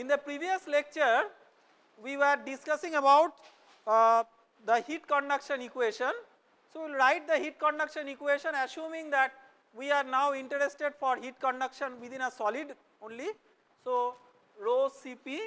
the previous lecture we were discussing about the heat conduction equation. So, we will write the heat conduction equation assuming that we are now interested for heat conduction within a solid only. So, rho Cp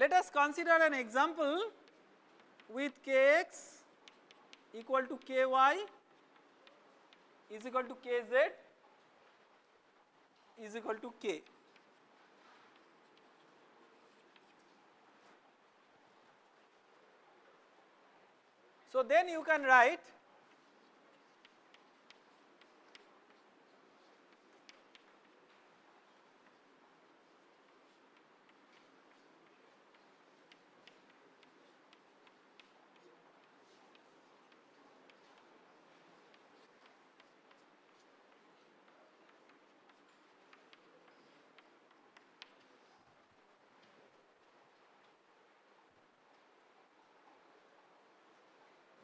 let us consider an example with Kx equal to Ky is equal to Kz is equal to K. So, then you can write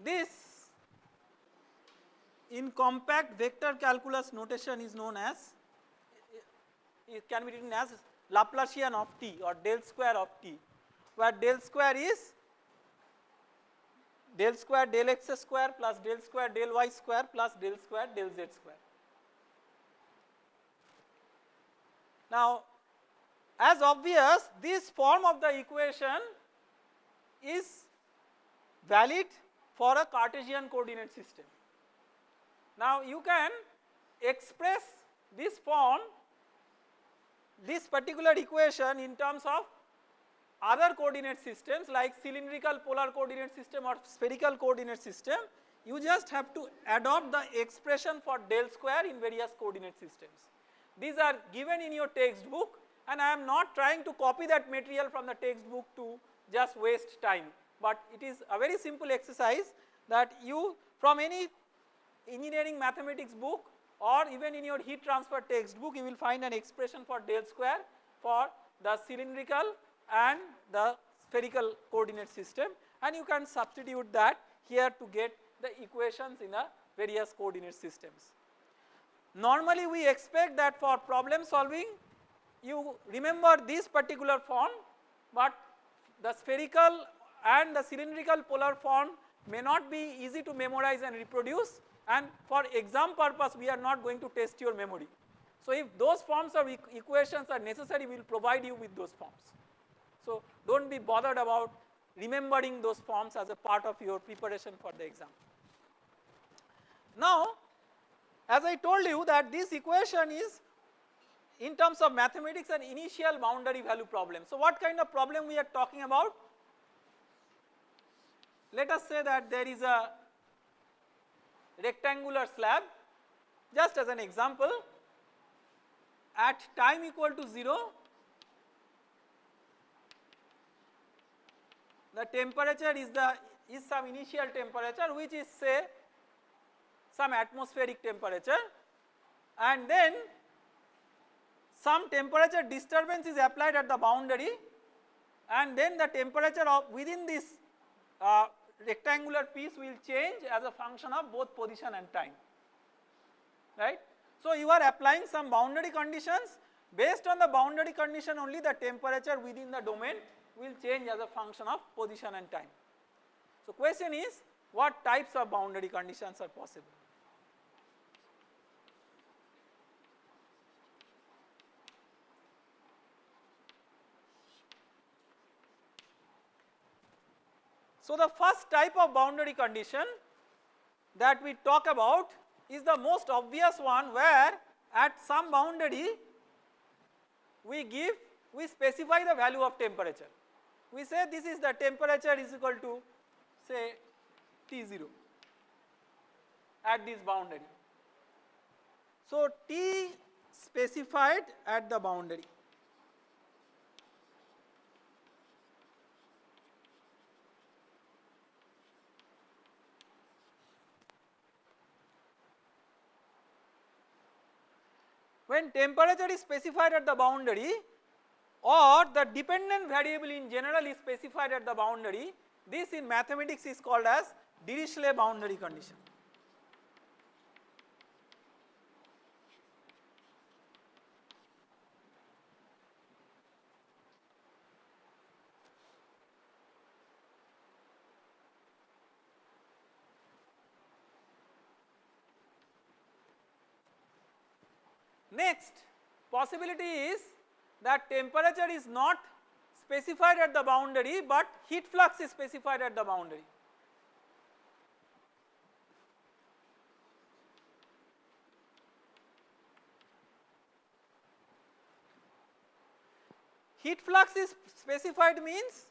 this in compact vector calculus notation is known as, it can be written as Laplacian of t or del square of t, where del square is del square del x square plus del square del y square plus del square del z square. Now, as obvious, this form of the equation is valid for a Cartesian coordinate system. Now, you can express this form, this particular equation in terms of other coordinate systems like cylindrical polar coordinate system or spherical coordinate system. You just have to adopt the expression for del square in various coordinate systems. These are given in your textbook, and I am not trying to copy that material from the textbook to just waste time, but it is a very simple exercise that you from any engineering mathematics book or even in your heat transfer textbook you will find an expression for del square for the cylindrical and the spherical coordinate system, and you can substitute that here to get the equations in the various coordinate systems. Normally we expect that for problem solving you remember this particular form, but the spherical and the cylindrical polar form may not be easy to memorize and reproduce, and for exam purpose we are not going to test your memory. So, if those forms of equations are necessary, we will provide you with those forms. So, do not be bothered about remembering those forms as a part of your preparation for the exam. Now, as I told you that this equation is in terms of mathematics an initial boundary value problem. So, what kind of problem we are talking about? Let us say that there is a rectangular slab, just as an example, at time equal to 0 the temperature is some initial temperature which is say some atmospheric temperature, and then some temperature disturbance is applied at the boundary, and then the temperature of within this rectangular piece will change as a function of both position and time, right. So, you are applying some boundary conditions, based on the boundary condition only the temperature within the domain will change as a function of position and time. So, question is what types of boundary conditions are possible? So, the first type of boundary condition that we talk about is the most obvious one, where at some boundary we specify the value of temperature. we say this is the temperature is equal to say T0 at this boundary. So T specified at the boundary. When temperature is specified at the boundary or the dependent variable in general is specified at the boundary, this in mathematics is called as Dirichlet boundary condition. Next possibility is that temperature is not specified at the boundary but heat flux is specified at the boundary. Heat flux is specified means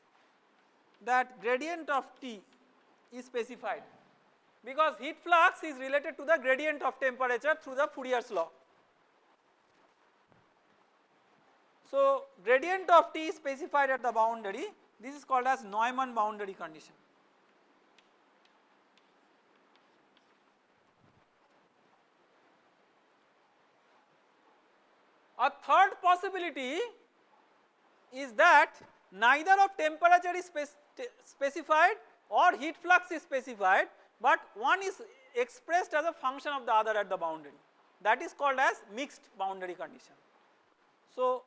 that gradient of T is specified, because heat flux is related to the gradient of temperature through the Fourier's law. So gradient of T is specified at the boundary, this is called as Neumann boundary condition. A third possibility is that neither of temperature is specified or heat flux is specified, but one is expressed as a function of the other at the boundary. That is called as mixed boundary condition. So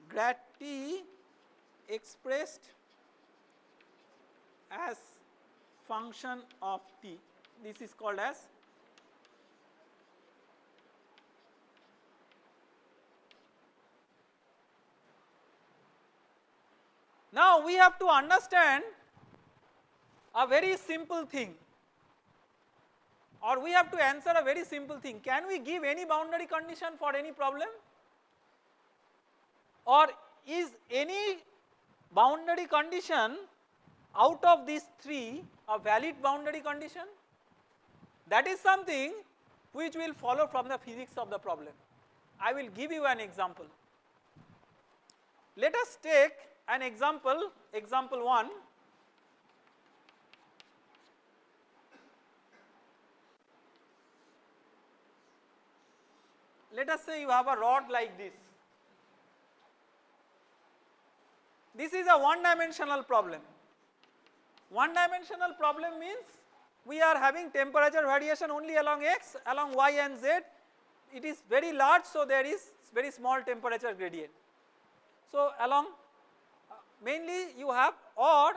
grad T expressed as function of T, this is called as now we have to understand a very simple thing, or we have to answer a very simple thing. Can we give any boundary condition for any problem? Or is any boundary condition out of these three a valid boundary condition? That is something which will follow from the physics of the problem. I will give you an example. Let us take an example, example 1. Let us say you have a rod like this. This is a one dimensional problem. One dimensional problem means we are having temperature variation only along x, along y and z. It is very large, so there is very small temperature gradient. So along mainly you have, or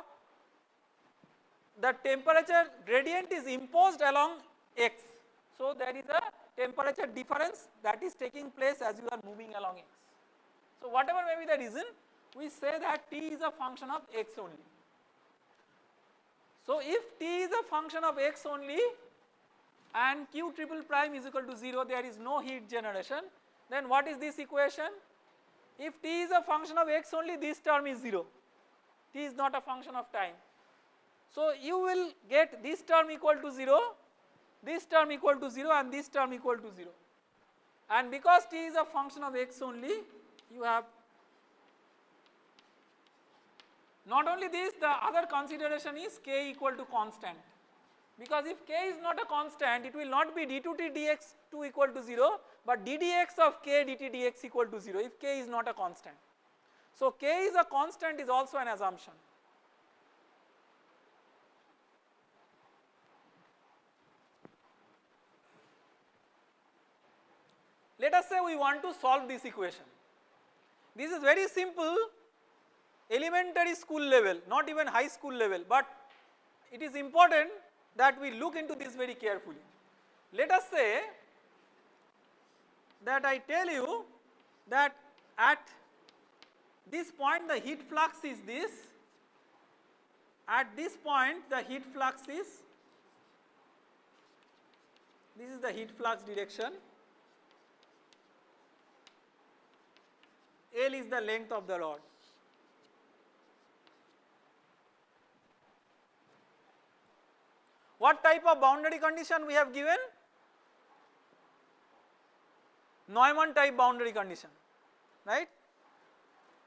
the temperature gradient is imposed along x. So there is a temperature difference that is taking place as you are moving along x. So whatever may be the reason, we say that T is a function of x only. So if T is a function of x only and Q triple prime is equal to 0, there is no heat generation, then what is this equation? If T is a function of x only, this term is 0. T is not a function of time. So you will get this term equal to 0, this term equal to 0 and this term equal to 0. And because T is a function of x only, you have not only this, the other consideration is k equal to constant, because if k is not a constant, it will not be d2t dx2 equal to 0, but ddx of k dt dx equal to 0 if k is not a constant. So k is a constant is also an assumption. Let us say we want to solve this equation. This is very simple, elementary school level, not even high school level, but it is important that we look into this very carefully. Let us say that I tell you that at this point the heat flux is this, at this point the heat flux is, this is the heat flux direction, L is the length of the rod. What type of boundary condition we have given? Neumann type boundary condition, right.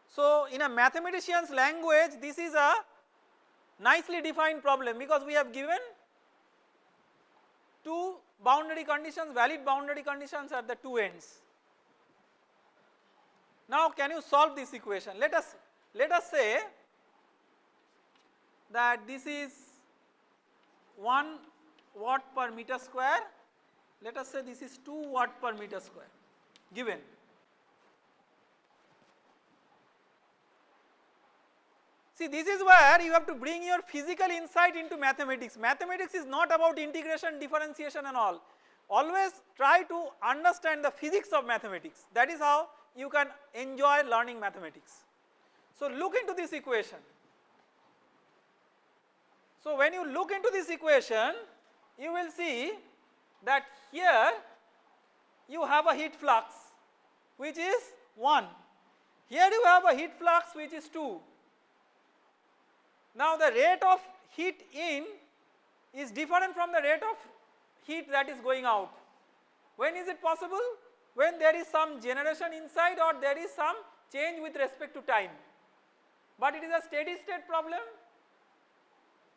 So in a mathematician's language, this is a nicely defined problem because we have given two boundary conditions, valid boundary conditions at the two ends. Now can you solve this equation? Let us say that this is 1 watt per meter square, let us say this is 2 watt per meter square given. See, this is where you have to bring your physical insight into mathematics. Mathematics is not about integration, differentiation and all. Always try to understand the physics of mathematics. That is how you can enjoy learning mathematics. So look into this equation. So when you look into this equation, you will see that here you have a heat flux which is 1. Here you have a heat flux which is 2. Now the rate of heat in is different from the rate of heat that is going out. When is it possible? When there is some generation inside or there is some change with respect to time. But it is a steady state problem.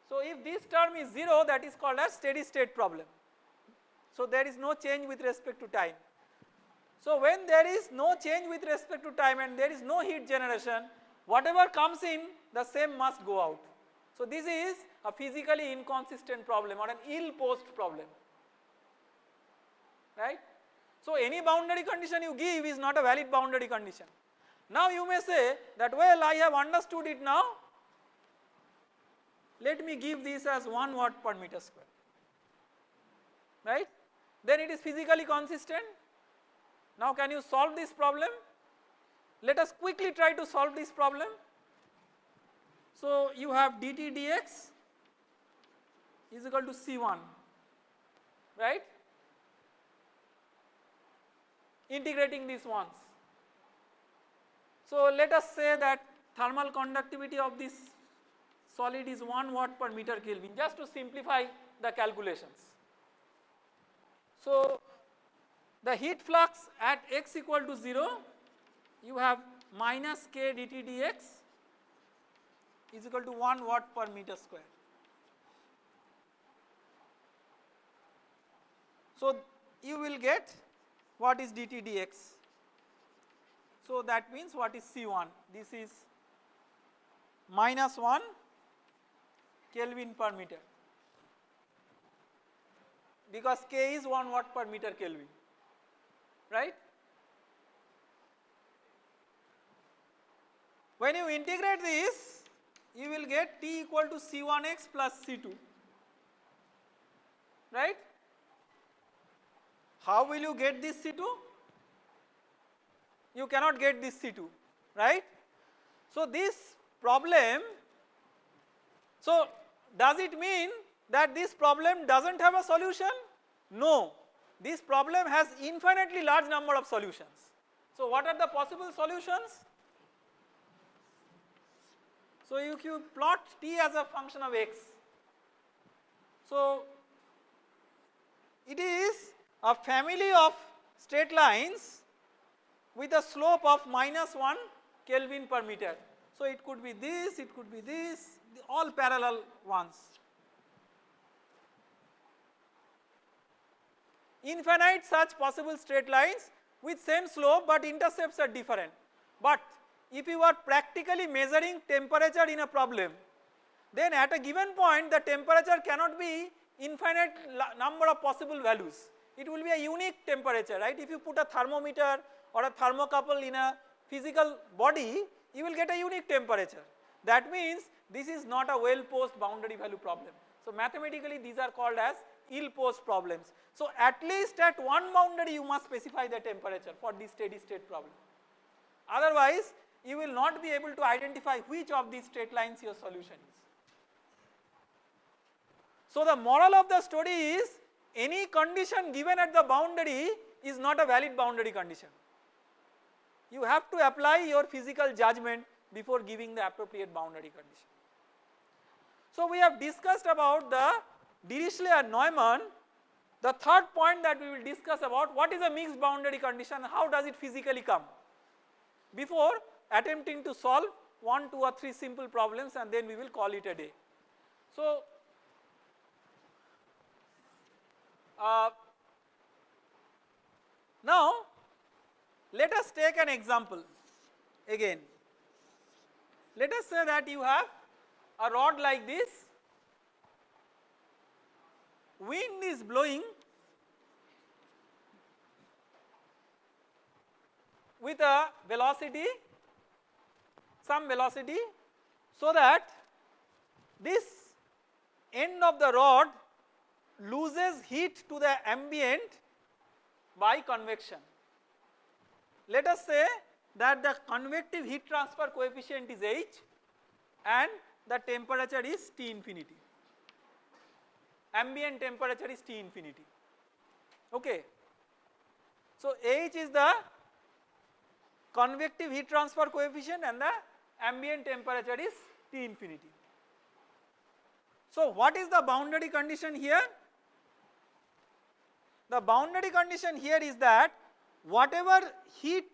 So if this term is 0, that is called as steady state problem. So there is no change with respect to time. So when there is no change with respect to time and there is no heat generation, whatever comes in, the same must go out. So this is a physically inconsistent problem or an ill-posed problem, right. So any boundary condition you give is not a valid boundary condition. Now you may say that, well, I have understood it now, let me give this as 1 watt per meter square, right. Then it is physically consistent. Now can you solve this problem? Let us quickly try to solve this problem. So you have dt dx is equal to C1, right. Integrating these ones. So let us say that thermal conductivity of this solid is 1 watt per meter Kelvin, just to simplify the calculations. So the heat flux at x equal to 0, you have minus k dt dx is equal to 1 watt per meter square. So you will get what is dt dx. So that means what is C1? This is minus 1 Kelvin per meter, because K is 1 watt per meter Kelvin, right. When you integrate this, you will get T equal to C1x plus C2, right. How will you get this C2? You cannot get this C2, right. So this problem, so does it mean that this problem does not have a solution? No, this problem has infinitely large number of solutions. So what are the possible solutions? So if you plot t as a function of x, so it is a family of straight lines with a slope of minus 1 Kelvin per meter. So it could be this, it could be this, all parallel ones. Infinite such possible straight lines with same slope but intercepts are different. But if you are practically measuring temperature in a problem, then at a given point the temperature cannot be infinite number of possible values. It will be a unique temperature, right. If you put a thermometer or a thermocouple in a physical body, you will get a unique temperature. That means this is not a well posed boundary value problem. So mathematically these are called as ill posed problems. So at least at one boundary you must specify the temperature for this steady state problem. Otherwise you will not be able to identify which of these straight lines your solution is. So the moral of the story is, any condition given at the boundary is not a valid boundary condition. You have to apply your physical judgment before giving the appropriate boundary condition. So we have discussed about the Dirichlet and Neumann. The third point that we will discuss about, what is a mixed boundary condition, how does it physically come, before attempting to solve 1, 2 or 3 simple problems, and then we will call it a day. So now let us take an example again. Let us say that you have a rod like this, wind is blowing with a velocity, some velocity, so that this end of the rod loses heat to the ambient by convection. Let us say that the convective heat transfer coefficient is H and the temperature is T infinity. Ambient temperature is T infinity. Okay. So H is the convective heat transfer coefficient and the ambient temperature is T infinity. So what is the boundary condition here? The boundary condition here is that whatever heat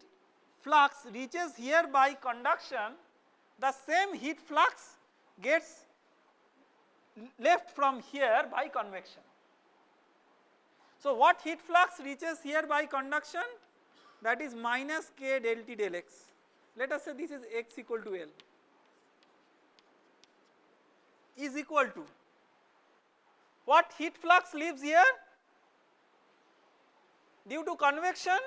flux reaches here by conduction, the same heat flux gets left from here by convection. So what heat flux reaches here by conduction? That is minus k del T del x. Let us say this is x equal to L, is equal to what heat flux leaves here due to convection,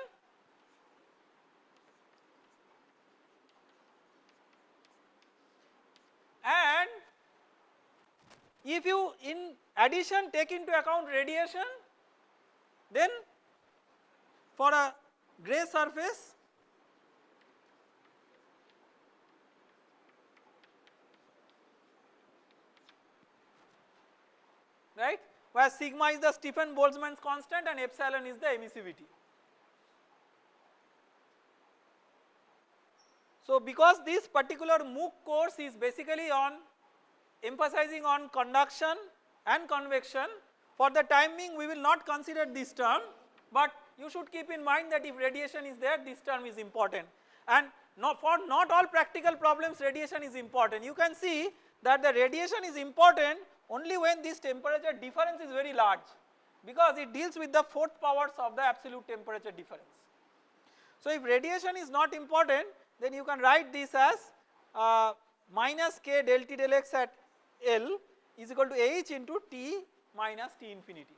and if you in addition take into account radiation, then for a gray surface right, where sigma is the Stephen-Boltzmann's constant and epsilon is the emissivity. So because this particular MOOC course is basically on emphasizing on conduction and convection, for the time being we will not consider this term, but you should keep in mind that if radiation is there, this term is important, and for not all practical problems radiation is important. You can see that the radiation is important only when this temperature difference is very large, because it deals with the 4th powers of the absolute temperature difference. So if radiation is not important, then you can write this as minus k del T del x at L is equal to H into T minus T infinity.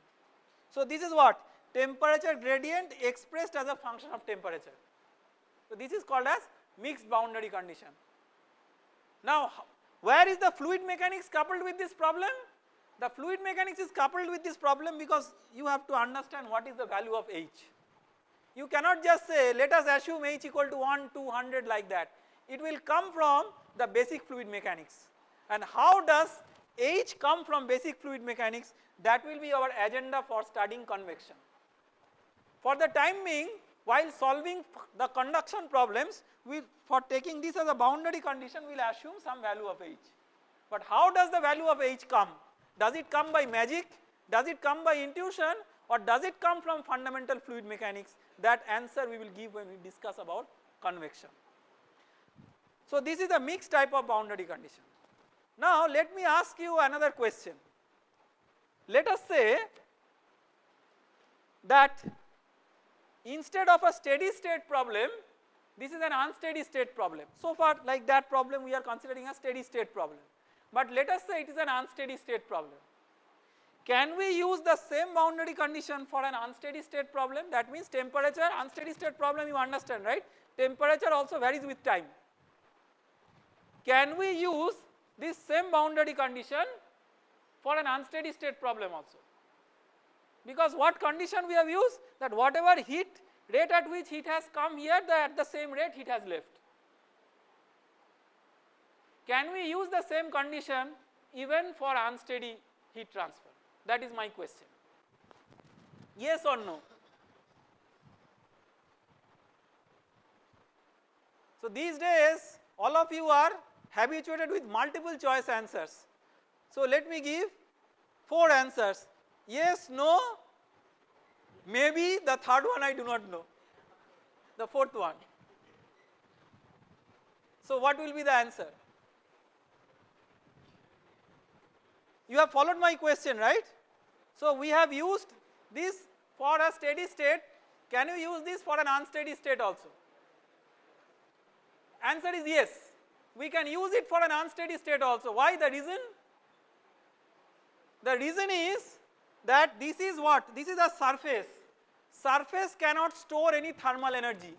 So this is what? Temperature gradient expressed as a function of temperature. So this is called as mixed boundary condition. Now where is the fluid mechanics coupled with this problem? The fluid mechanics is coupled with this problem because you have to understand what is the value of H. You cannot just say let us assume H equal to 1, 200 like that. It will come from the basic fluid mechanics. And how does H come from basic fluid mechanics? That will be our agenda for studying convection. For the time being, while solving the conduction problems, for taking this as a boundary condition, we will assume some value of H. But how does the value of H come? Does it come by magic? Does it come by intuition? Or does it come from fundamental fluid mechanics? That answer we will give when we discuss about convection. So this is a mixed type of boundary condition. Now let me ask you another question. Let us say that instead of a steady state problem, this is an unsteady state problem. So far like that problem we are considering a steady state problem. But let us say it is an unsteady state problem. Can we use the same boundary condition for an unsteady state problem? That means temperature, unsteady state problem you understand, right? Temperature also varies with time. Can we use this same boundary condition for an unsteady state problem also? Because what condition we have used? That whatever heat rate at which heat has come here, at the same rate heat has left. Can we use the same condition even for unsteady heat transfer? That is my question. Yes or no? So these days all of you are habituated with multiple choice answers. So let me give 4 answers, yes, no, maybe, the third one I do not know, the fourth one. So what will be the answer? You have followed my question, right? So we have used this for a steady state. Can you use this for an unsteady state also? Answer is yes. We can use it for an unsteady state also. Why? The reason? The reason is that this is what? This is a surface. Surface cannot store any thermal energy.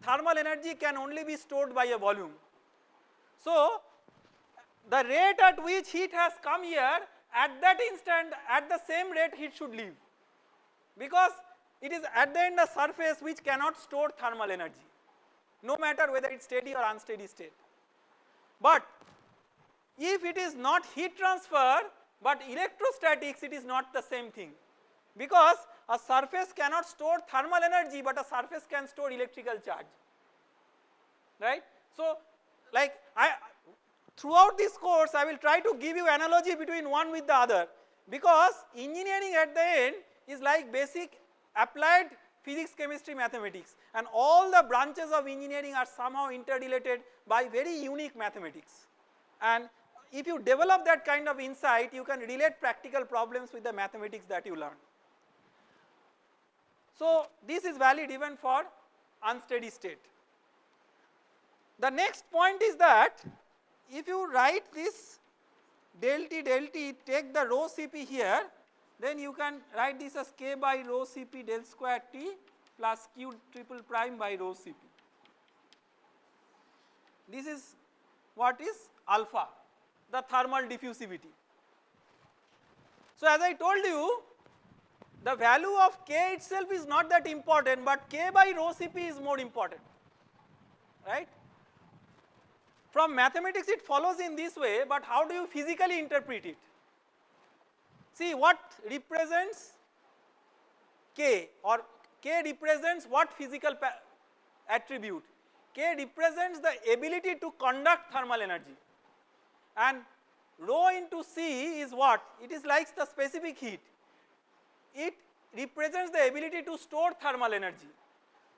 Thermal energy can only be stored by a volume. So the rate at which heat has come here, at that instant, at the same rate heat should leave, because it is at the end a surface which cannot store thermal energy, no matter whether it is steady or unsteady state. But if it is not heat transfer but electrostatics, it is not the same thing, because a surface cannot store thermal energy but a surface can store electrical charge, right. So like throughout this course I will try to give you analogy between one with the other, because engineering at the end is like basic applied physics, chemistry, mathematics, and all the branches of engineering are somehow interrelated by very unique mathematics. And if you develop that kind of insight, you can relate practical problems with the mathematics that you learn. So this is valid even for unsteady state. The next point is that if you write this del T, take the rho Cp here, then you can write this as k by rho Cp del square T plus q triple prime by rho Cp. This is what is alpha, the thermal diffusivity. So as I told you, the value of k itself is not that important, but k by rho Cp is more important, right. From mathematics it follows in this way, but how do you physically interpret it? See, what represents k, or k represents what physical attribute? K represents the ability to conduct thermal energy, and rho into C is what? It is like the specific heat. It represents the ability to store thermal energy.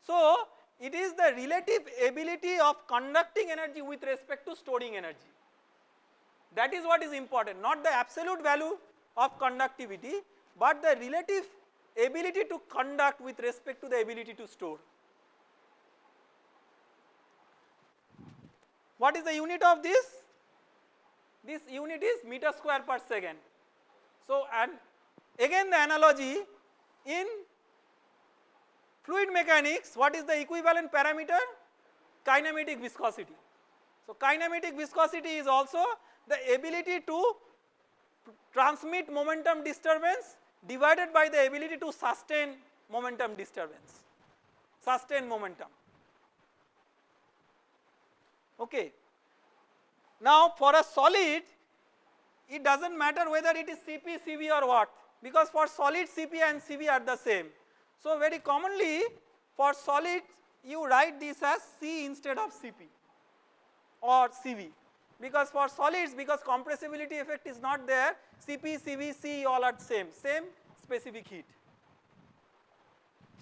So it is the relative ability of conducting energy with respect to storing energy. That is what is important, not the absolute value of conductivity, but the relative ability to conduct with respect to the ability to store. What is the unit of this? This unit is meter square per second. So, and again the analogy, in fluid mechanics, what is the equivalent parameter? Kinematic viscosity. So kinematic viscosity is also the ability to transmit momentum disturbance divided by the ability to sustain momentum disturbance, sustain momentum. Okay. Now for a solid, it does not matter whether it is Cp, Cv or what, because for solid Cp and Cv are the same. So very commonly for solids you write this as C instead of Cp or Cv, because for solids, because compressibility effect is not there, Cp, Cv, C all are same specific heat.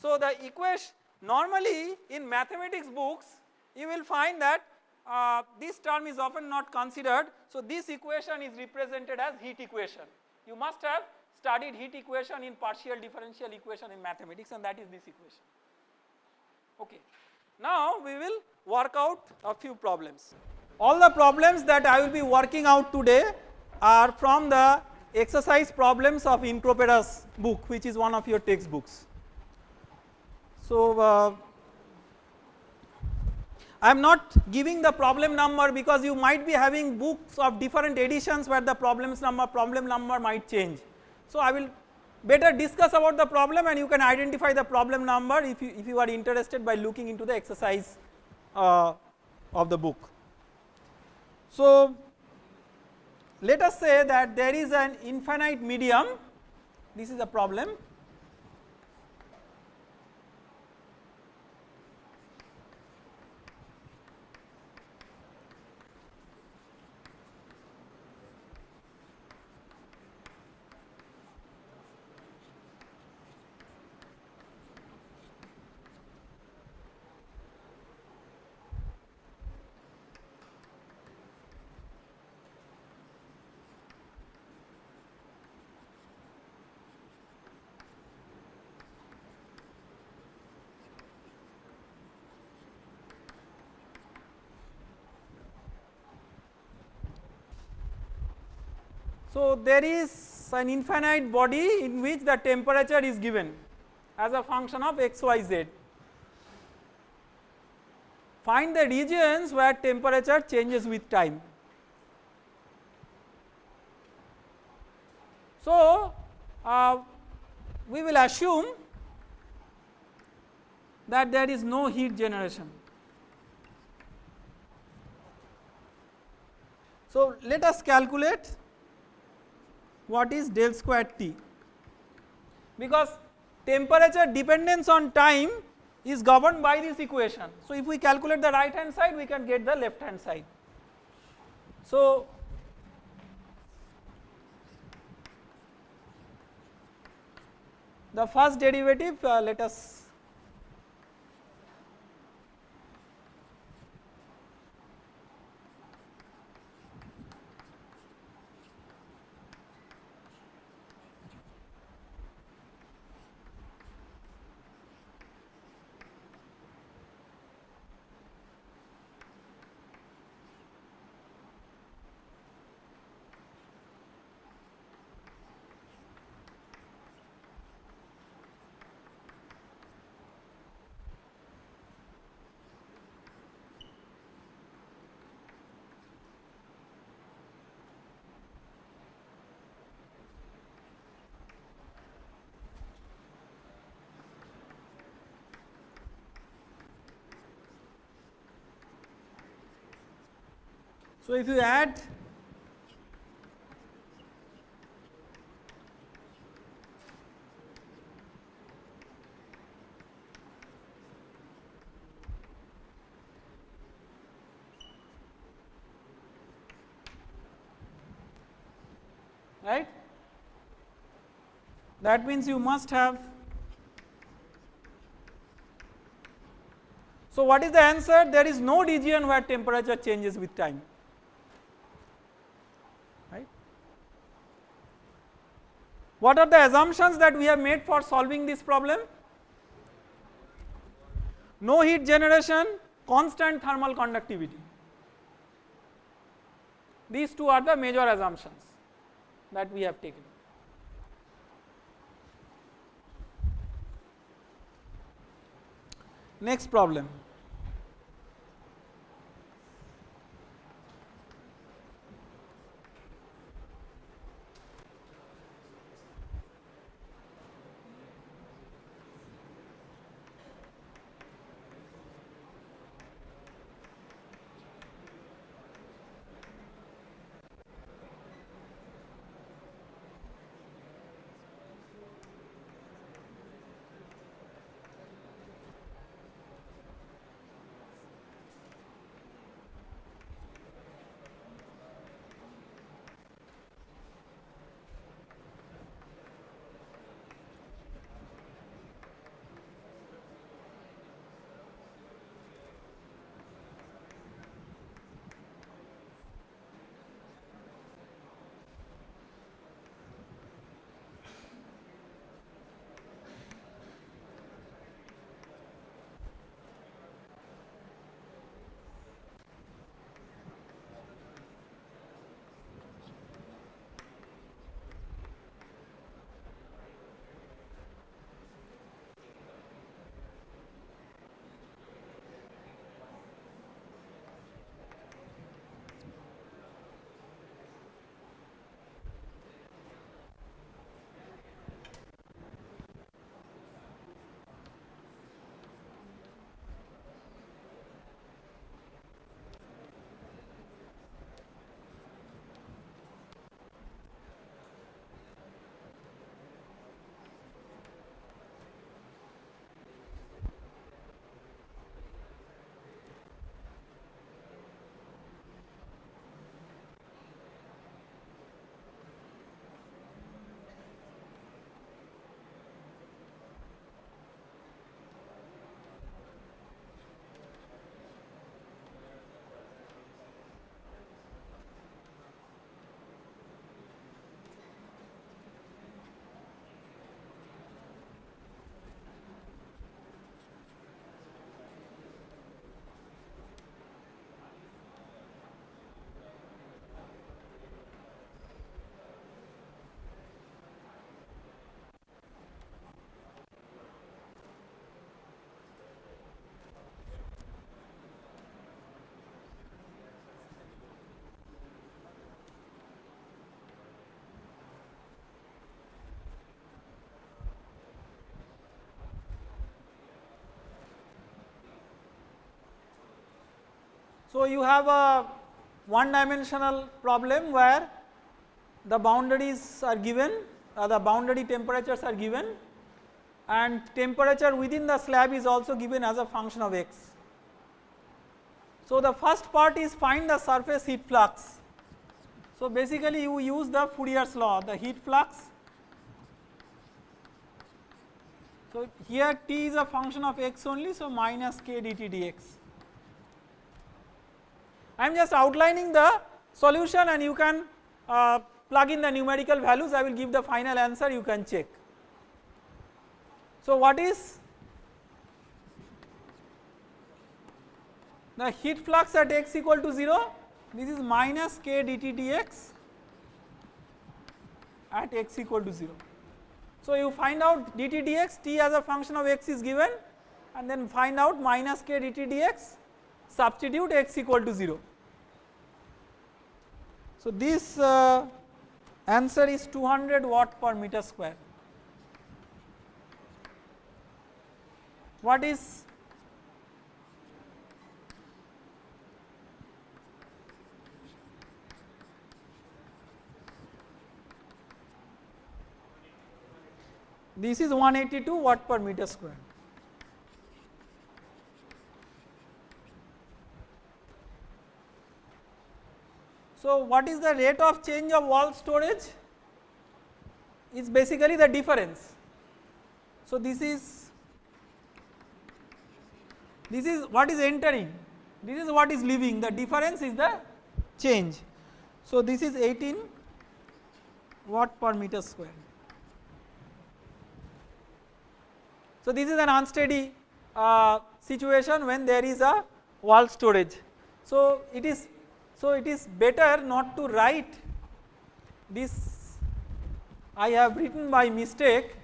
So the equation, normally in mathematics books you will find that this term is often not considered. So this equation is represented as heat equation. You must have studied heat equation in partial differential equation in mathematics, and that is this equation. Okay. Now we will work out a few problems. All the problems that I will be working out today are from the exercise problems of Incropera's book, which is one of your textbooks. So I am not giving the problem number because you might be having books of different editions where the problem number might change. So I will better discuss about the problem, and you can identify the problem number if you are interested by looking into the exercise of the book. So let us say that there is an infinite medium, this is a problem. So there is an infinite body in which the temperature is given as a function of x, y, z. Find the regions where temperature changes with time. So we will assume that there is no heat generation. So let us calculate what is del square T, because temperature dependence on time is governed by this equation. So if we calculate the right hand side, we can get the left hand side. So the first derivative, let us so if you add right, that means you must have. So what is the answer? There is no region where temperature changes with time, right. What are the assumptions that we have made for solving this problem? No heat generation, constant thermal conductivity. These two are the major assumptions that we have taken. Next problem. So, you have a one dimensional problem where the boundaries are given, the boundary temperatures are given, and temperature within the slab is also given as a function of x. So, the first part is find the surface heat flux. So, basically you use the Fourier's law, the heat flux. So, here T is a function of x only, so minus k dt dx. I am just outlining the solution and you can plug in the numerical values, I will give the final answer, you can check. So, what is the heat flux at x equal to 0? This is minus k dt dx at x equal to 0. So, you find out dt dx, t as a function of x is given, and then find out minus k dt dx, substitute x equal to 0. So, this answer is 200 watt per meter square. What is this is 182 watt per meter square. So, what is the rate of change of wall storage? Is basically the difference. So, this is what is entering, this is what is leaving, the difference is the change. So, this is 18 watt per meter square. So, this is an unsteady situation when there is a wall storage. So, it is better not to write this, I have written by mistake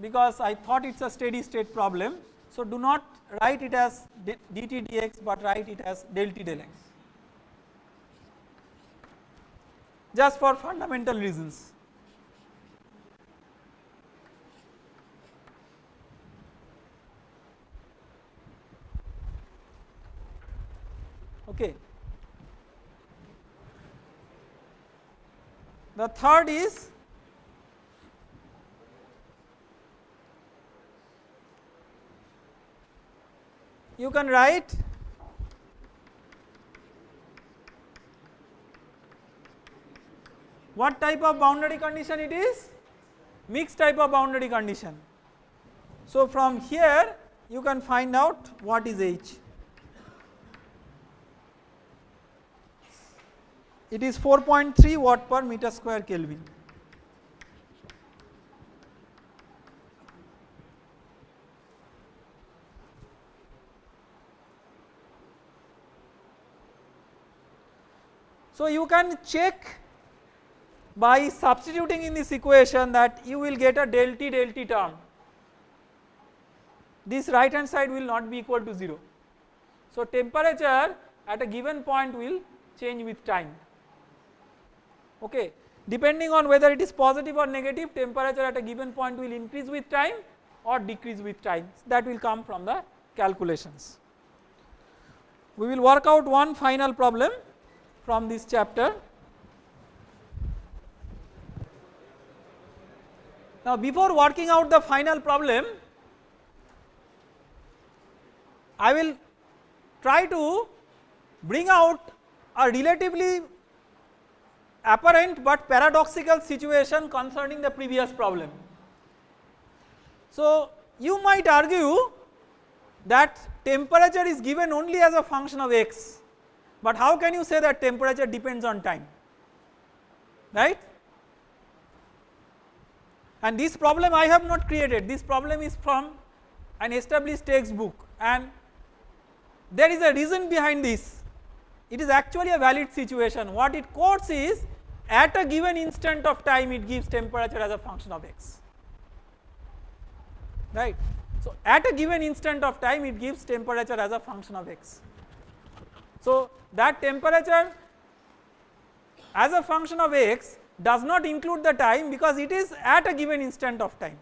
because I thought it is a steady state problem. So, do not write it as dt dx, but write it as del t del x, just for fundamental reasons. Okay. The third is you can write what type of boundary condition it is, mixed type of boundary condition. So, from here you can find out what is H. It is 4.3 watt per meter square Kelvin. So, you can check by substituting in this equation that you will get a del t term. This right hand side will not be equal to 0. So, temperature at a given point will change with time. Okay. Depending on whether it is positive or negative, temperature at a given point will increase with time or decrease with time, that will come from the calculations. We will work out one final problem from this chapter. Now, before working out the final problem, I will try to bring out a relatively apparent but paradoxical situation concerning the previous problem. So, you might argue that temperature is given only as a function of x, but how can you say that temperature depends on time, right? And this problem I have not created, this problem is from an established textbook, and there is a reason behind this. It is actually a valid situation. What it quotes is, at a given instant of time it gives temperature as a function of x, right. So, at a given instant of time it gives temperature as a function of x. So, that temperature as a function of x does not include the time because it is at a given instant of time.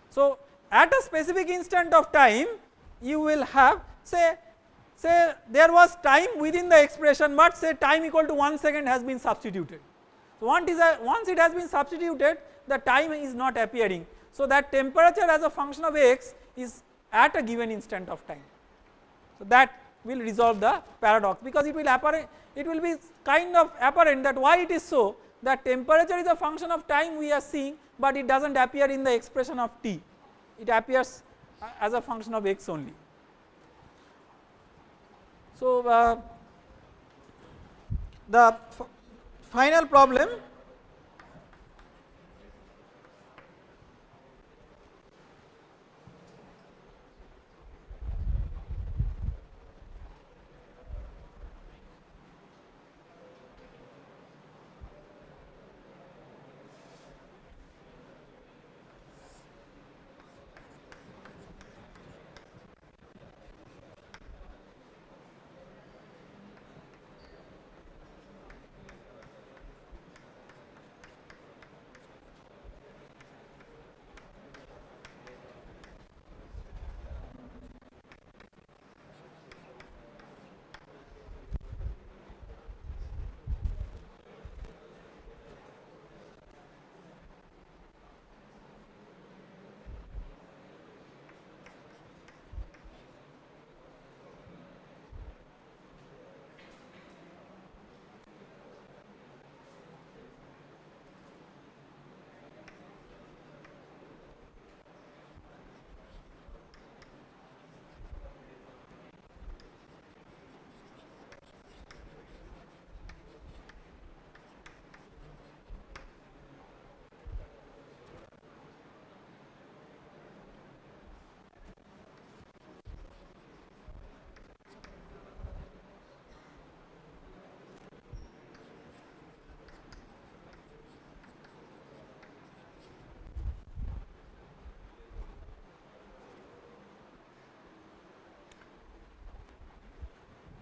So, at a specific instant of time you will have, say, say there was time within the expression, but say time equal to 1 second has been substituted. So once it has been substituted, the time is not appearing. So that temperature as a function of x is at a given instant of time. So that will resolve the paradox, because it will be kind of apparent that why it is so, that temperature is a function of time we are seeing, but it does not appear in the expression of t, it appears as a function of x only. So the final problem,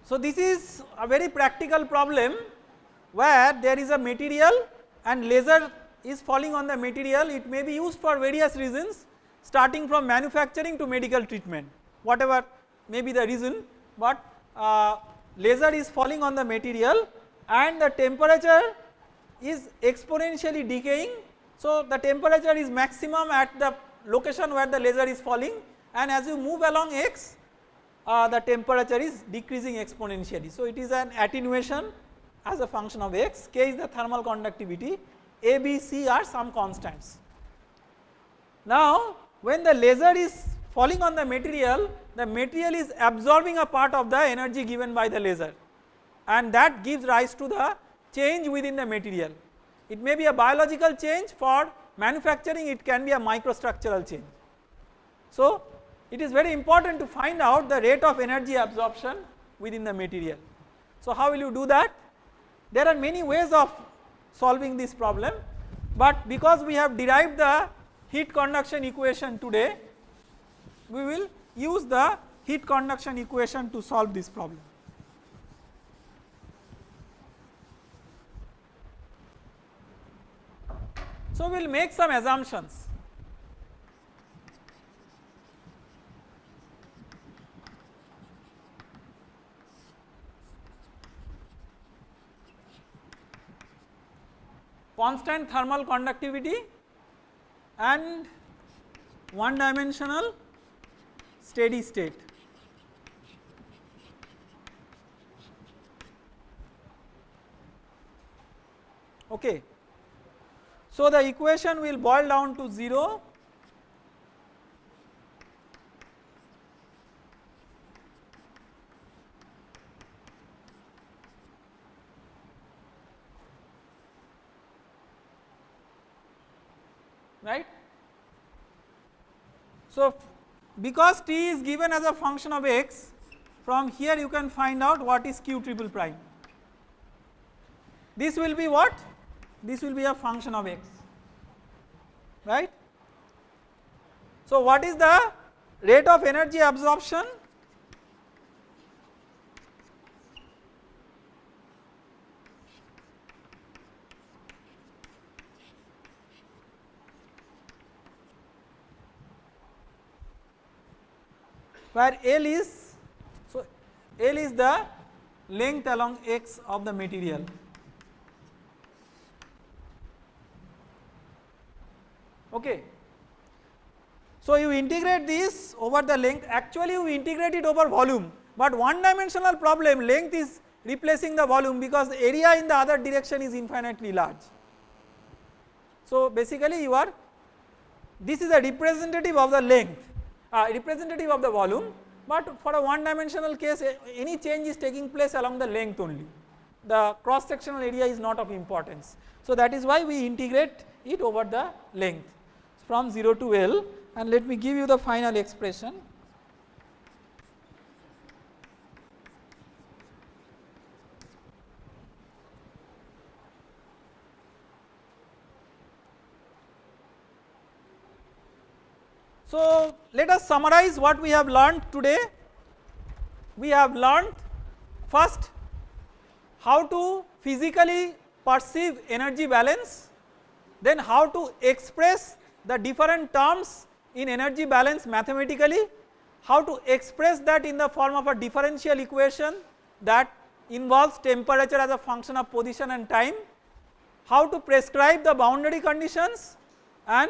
so this is a very practical problem where there is a material and laser is falling on the material. It may be used for various reasons, starting from manufacturing to medical treatment, whatever may be the reason, but laser is falling on the material and the temperature is exponentially decaying. So the temperature is maximum at the location where the laser is falling, and as you move along x, the temperature is decreasing exponentially. So it is an attenuation as a function of x, k is the thermal conductivity, a, b, c are some constants. Now when the laser is falling on the material is absorbing a part of the energy given by the laser, and that gives rise to the change within the material. It may be a biological change, for manufacturing it can be a microstructural change. So it is very important to find out the rate of energy absorption within the material. So how will you do that? There are many ways of solving this problem, but because we have derived the heat conduction equation today, we will use the heat conduction equation to solve this problem. So we will make some assumptions. Constant thermal conductivity and one dimensional steady state. Okay. So the equation will boil down to 0, right. So because t is given as a function of x, from here you can find out what is q triple prime. This will be what? This will be a function of x, right. So what is the rate of energy absorption? Where L is, so L is the length along x of the material. Okay. So you integrate this over the length, actually you integrate it over volume, but one dimensional problem, length is replacing the volume because the area in the other direction is infinitely large. So basically you are, this is a representative of the length, representative of the volume, but for a one dimensional case any change is taking place along the length only, the cross sectional area is not of importance. So that is why we integrate it over the length from 0 to L, and let me give you the final expression. So let us summarize what we have learned today. We have learned first how to physically perceive energy balance, then how to express the different terms in energy balance mathematically, how to express that in the form of a differential equation that involves temperature as a function of position and time, how to prescribe the boundary conditions, and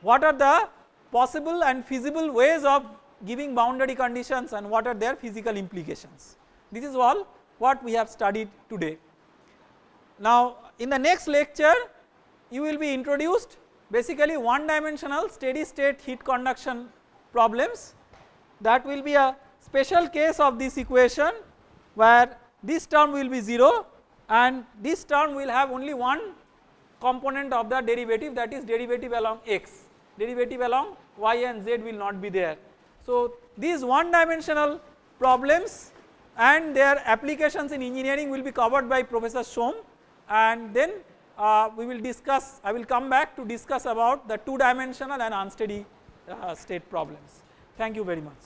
what are the possible and feasible ways of giving boundary conditions and what are their physical implications. This is all what we have studied today. Now in the next lecture you will be introduced basically one dimensional steady state heat conduction problems. That will be a special case of this equation where this term will be 0 and this term will have only one component of the derivative, that is derivative along x, derivative along y and z will not be there. So these one dimensional problems and their applications in engineering will be covered by Professor Shom, and then we will discuss, I will come back to discuss about the two dimensional and unsteady state problems. Thank you very much.